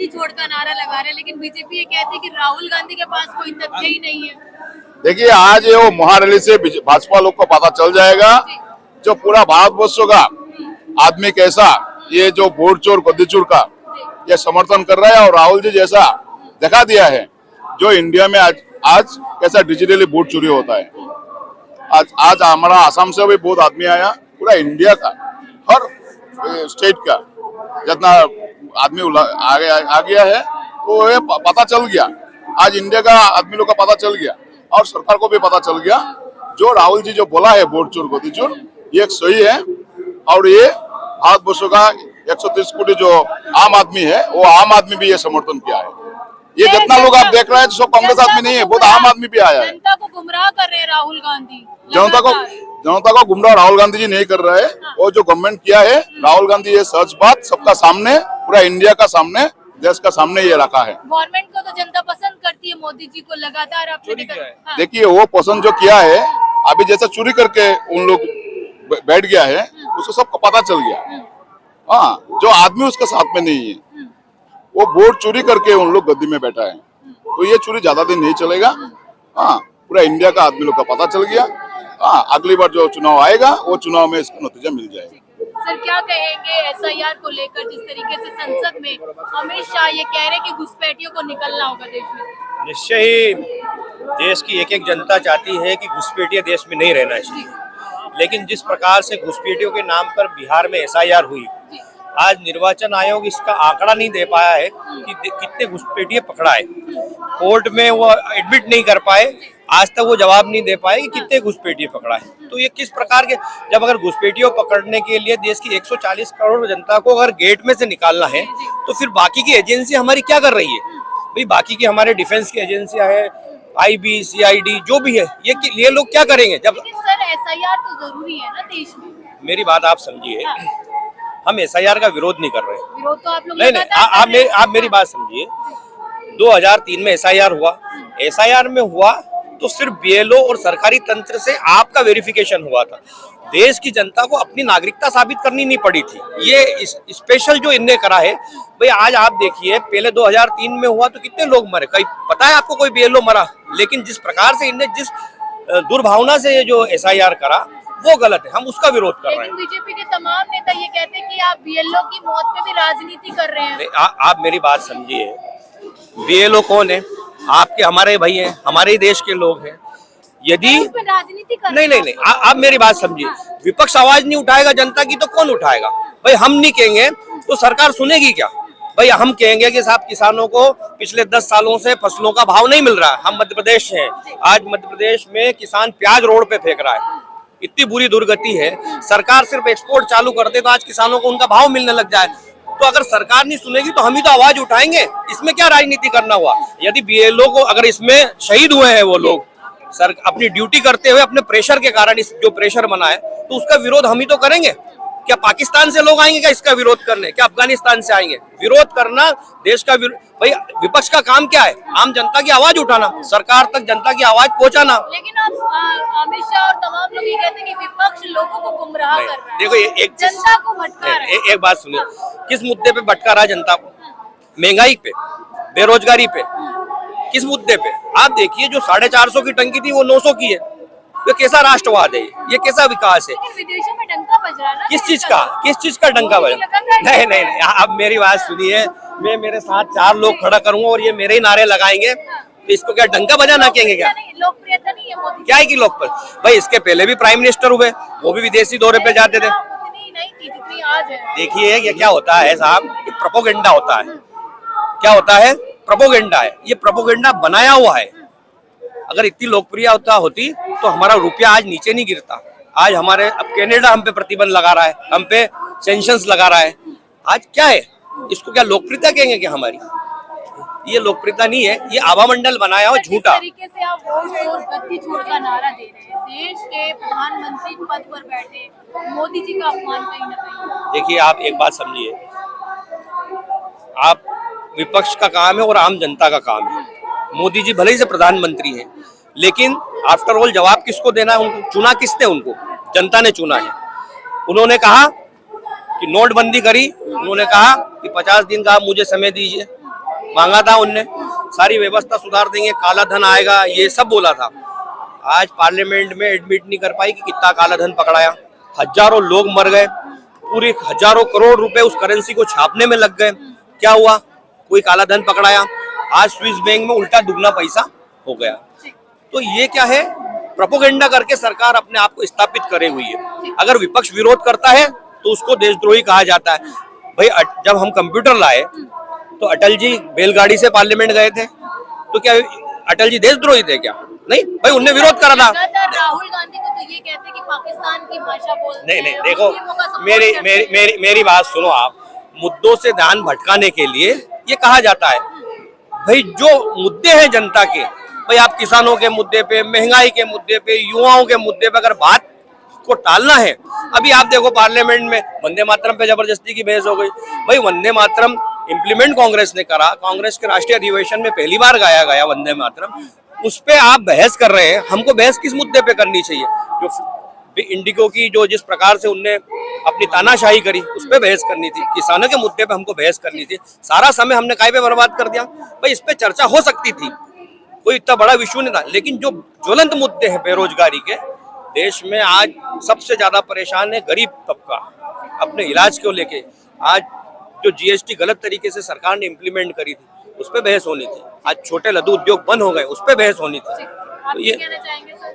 गद्दी छोड़ का नारा लगा रहे हैं, लेकिन बीजेपी ये कहती है कि राहुल गांधी के पास कोई तथ्य ही नहीं है। देखिए, आज ये वो महारैली से भाजपा लोग को पता चल जाएगा जो पूरा भारतवर्ष का आदमी कैसा ये जो वोट चोर गद्दी चोर का ये समर्थन कर रहा है, और राहुल जी जैसा दिखा दिया है जो इंडिया में आज कैसा डिजिटली वोट चोरी होता है। आज हमारा आसाम से भी बहुत आदमी आया, पूरा इंडिया का हर स्टेट का जितना आदमी आ गया है, तो ये पता चल गया। आज इंडिया का आदमी लोग का पता चल गया और सरकार को भी पता चल गया जो राहुल जी जो बोला है वोट चोर गद्दी चोर ये सही है, और ये भारतवर्ष का 130 कोटी जो आम आदमी है वो आम आदमी भी ये समर्थन किया है। ये जितना लोग आप देख रहे हैं सब कांग्रेस आदमी नहीं है, बहुत आम आदमी भी आया है। जनता को गुमराह कर रहे हैं राहुल गांधी। जनता को गुमराह राहुल गांधी जी नहीं कर रहे हैं। वो जो गवर्नमेंट किया है राहुल गांधी ये सच बात सबका सामने, पूरा इंडिया का सामने, देश का सामने ये रखा है। गवर्नमेंट को तो जनता पसंद करती है, मोदी जी को लगातार आपने देखिए वो पसंद जो किया है, अभी जैसा चोरी करके उन लोग बैठ गया है उसको सबको पता चल गया। हाँ, जो आदमी उसके साथ में नहीं है वो वोट चोरी करके उन लोग गद्दी में बैठा है, तो ये चोरी ज्यादा दिन नहीं चलेगा। हाँ, पूरा इंडिया का आदमी लोग का पता चल गया। हाँ, अगली बार जो चुनाव आएगा वो चुनाव में इसका नतीजा मिल जाएगा। सर क्या कहेंगे एसआईआर को लेकर, जिस तरीके से संसद में अमित शाह ये कह रहे हैं कि घुसपैठियों को निकलना होगा देश में? निश्चय ही देश की एक एक जनता चाहती है कि घुसपैठिया देश में नहीं रहना चाहिए, लेकिन जिस प्रकार से घुसपैठियों के नाम पर बिहार में एसआईआर हुई, आज निर्वाचन आयोग इसका आंकड़ा नहीं दे पाया है कि कितने घुसपैठिए पकड़ा है। कोर्ट में वो एडमिट नहीं कर पाए, आज तक वो जवाब नहीं दे पाए कि कितने घुसपैठिए पकड़ा है। तो ये किस प्रकार के, जब अगर घुसपैठियों पकड़ने के लिए देश की 140 करोड़ जनता को अगर गेट में से निकालना है, तो फिर बाकी की एजेंसी हमारी क्या कर रही है भाई? बाकी की हमारे डिफेंस की एजेंसियां है, IB, CID जो भी है, ये लोग क्या करेंगे? जब सर एसआईआर तो जरूरी है ना देश में। मेरी बात आप समझिए, हम एसआईआर का विरोध नहीं कर रहे हैं। विरोध तो आप लोग नहीं, आप मेरी बात समझिए। 2003 में एसआईआर हुआ, एसआईआर में हुआ तो सिर्फ BLO और सरकारी तंत्र से आपका वेरिफिकेशन हुआ था। देश की जनता को अपनी नागरिकता साबित करनी नहीं पड़ी थी। ये स्पेशल जो इनने करा है भाई, आज आप देखिए पहले 2003 में हुआ तो कितने लोग मरे, कहीं पता है आपको कोई BLO मरा? लेकिन जिस प्रकार से इनने जिस दुर्भावना से ये जो एसआईआर करा वो गलत है, हम उसका विरोध कर रहे हैं। बीजेपी के तमाम नेता ये कहते हैं कि आप BLO की मौत पे भी राजनीति कर रहे हैं। आप मेरी बात समझिए, BLO कौन है? आपके हमारे भाई हैं, हमारे ही देश के लोग हैं। यदि राजनीति कर नहीं, आप मेरी बात समझिए। विपक्ष आवाज नहीं उठाएगा जनता की तो कौन उठाएगा भाई? हम नहीं कहेंगे तो सरकार सुनेगी क्या भाई? हम कहेंगे कि साहब किसानों को पिछले 10 सालों से फसलों का भाव नहीं मिल रहा है। हम मध्य प्रदेश हैं, आज मध्य प्रदेश में किसान प्याज रोड पे फेंक रहा है, इतनी बुरी दुर्गति है। सरकार सिर्फ एक्सपोर्ट चालू कर दे तो आज किसानों को उनका भाव मिलने लग जाए। तो अगर सरकार नहीं सुनेगी तो हम ही तो आवाज उठाएंगे। इसमें क्या राजनीति करना हुआ? यदि BLO को अगर इसमें शहीद हुए हैं वो लोग सर अपनी ड्यूटी करते हुए अपने प्रेशर के कारण, इस जो प्रेशर बना है, तो उसका विरोध हम ही तो करेंगे। क्या पाकिस्तान से लोग आएंगे क्या इसका विरोध करने? क्या अफगानिस्तान से आएंगे? विरोध करना देश का भाई विपक्ष का काम क्या है? आम जनता की आवाज उठाना, सरकार तक जनता की आवाज पहुंचाना। लेकिन आप अमित शाह और तमाम लोग ये कहते हैं कि विपक्ष लोगों को गुमराह कर रहा है। देखो एक जनता को भटका रहा है। एक बात सुनिए, किस मुद्दे पे भटका रहा है जनता को? महंगाई पे, बेरोजगारी पे, किस मुद्दे पे? आप देखिए जो 450 की टंकी थी वो 900 की है। ये कैसा राष्ट्रवाद है? ये कैसा विकास है? विदेशों में डंका बज रहा है ना? किस चीज का डंका बज रहा है? नहीं, आप मेरी बात सुनिए। मैं मेरे साथ 4 लोग खड़ा करूंगा और ये मेरे ही नारे लगाएंगे, तो इसको क्या डंका बजाना कहेंगे क्या? लोकप्रियता नहीं है मोदी। क्या है कि लोकप्रिय? भाई इसके पहले भी प्राइम मिनिस्टर हुए, वो भी विदेशी दौरे पे जाते थे। जितनी आज है। देखिए ये क्या होता है साहब, ये प्रोपोगेंडा होता है। क्या होता है? प्रोपोगेंडा है। ये प्रोपोगेंडा बनाया हुआ है। अगर इतनी लोकप्रियता होती तो हमारा रुपया आज नीचे नहीं गिरता। आज हमारे अब कनाडा हम पे प्रतिबंध लगा रहा है, हम पे सैंक्शंस लगा रहा है। आज क्या है? इसको क्या लोकप्रियता कहेंगे क्या हमारी? ये लोकप्रियता नहीं है, ये आवामंडल बनाया हुआ झूठा। जिस तरीके से आप वोट चोर गद्दी चोर का नारा दे रहे हैं, देश के प्रधानमंत्री पद पर बैठे मोदी जी का अपमान कहीं ना कहीं। देखिए आप एक बात समझिए, आप विपक्ष का काम है और आम जनता का काम है। मोदी जी भले ही से प्रधानमंत्री हैं, लेकिन आफ्टर ऑल जवाब किसको देना है? उनको चुना किसने? उनको जनता ने चुना है। उन्होंने कहा कि नोटबंदी करी, उन्होंने कहा कि 50 दिन का आप मुझे समय दीजिए, मांगा था उनने, सारी व्यवस्था सुधार देंगे, काला धन आएगा, ये सब बोला था। आज पार्लियामेंट में एडमिट नहीं कर पाई कि कितना काला धन पकड़ाया, हजारों लोग मर गए, पूरे हजारों करोड़ रुपए उस करेंसी को छापने में लग गए। क्या हुआ? कोई काला धन पकड़ाया? आज स्विस बैंक में उल्टा दुगना पैसा हो गया। तो ये क्या है? प्रोपोगेंडा करके सरकार अपने आप को स्थापित करे हुई है। अगर विपक्ष विरोध करता है तो उसको देशद्रोही कहा जाता है। भाई जब हम कंप्यूटर लाए तो अटल जी बैलगाड़ी से पार्लियामेंट गए थे, तो क्या अटल जी देशद्रोही थे क्या? नहीं भाई, उनने विरोध करा था। राहुल गांधी को तो ये कहते हैं कि पाकिस्तान की भाषा बोलते हैं। नहीं, देखो, मेरी बात सुनो आप। मुद्दों से ध्यान भटकाने के लिए ये कहा जाता है। भाई जो मुद्दे हैं जनता के, भाई आप किसानों के मुद्दे पे, महंगाई के मुद्दे पे, युवाओं के मुद्दे पे अगर बात को टालना है, अभी आप देखो पार्लियामेंट में वंदे मातरम पे जबरदस्ती की बहस हो गई। भाई वंदे मातरम इम्प्लीमेंट कांग्रेस ने करा, कांग्रेस के राष्ट्रीय अधिवेशन में पहली बार गाया गया वंदे मातरम, उस पे आप बहस कर रहे हैं। हमको बहस किस मुद्दे पे करनी चाहिए? जो इंडिगो की जो जिस प्रकार से उनने अपनी तानाशाही करी, उस पे बहस करनी थी। किसानों के मुद्दे पे हमको बहस करनी थी। सारा समय हमने काय पे बर्बाद कर दिया? भाई इस पे चर्चा हो सकती थी, कोई इतना बड़ा विषय नहीं था। लेकिन जो ज्वलंत मुद्दे हैं बेरोजगारी के, देश में आज सबसे ज्यादा परेशान है गरीब तबका अपने इलाज को लेके। आज जो जीएसटी गलत तरीके से सरकार ने इम्प्लीमेंट करी थी, उस पे बहस होनी थी। आज छोटे लघु उद्योग बंद हो गए, उस पे बहस होनी थी। आप तो ये कहना चाहेंगे सर?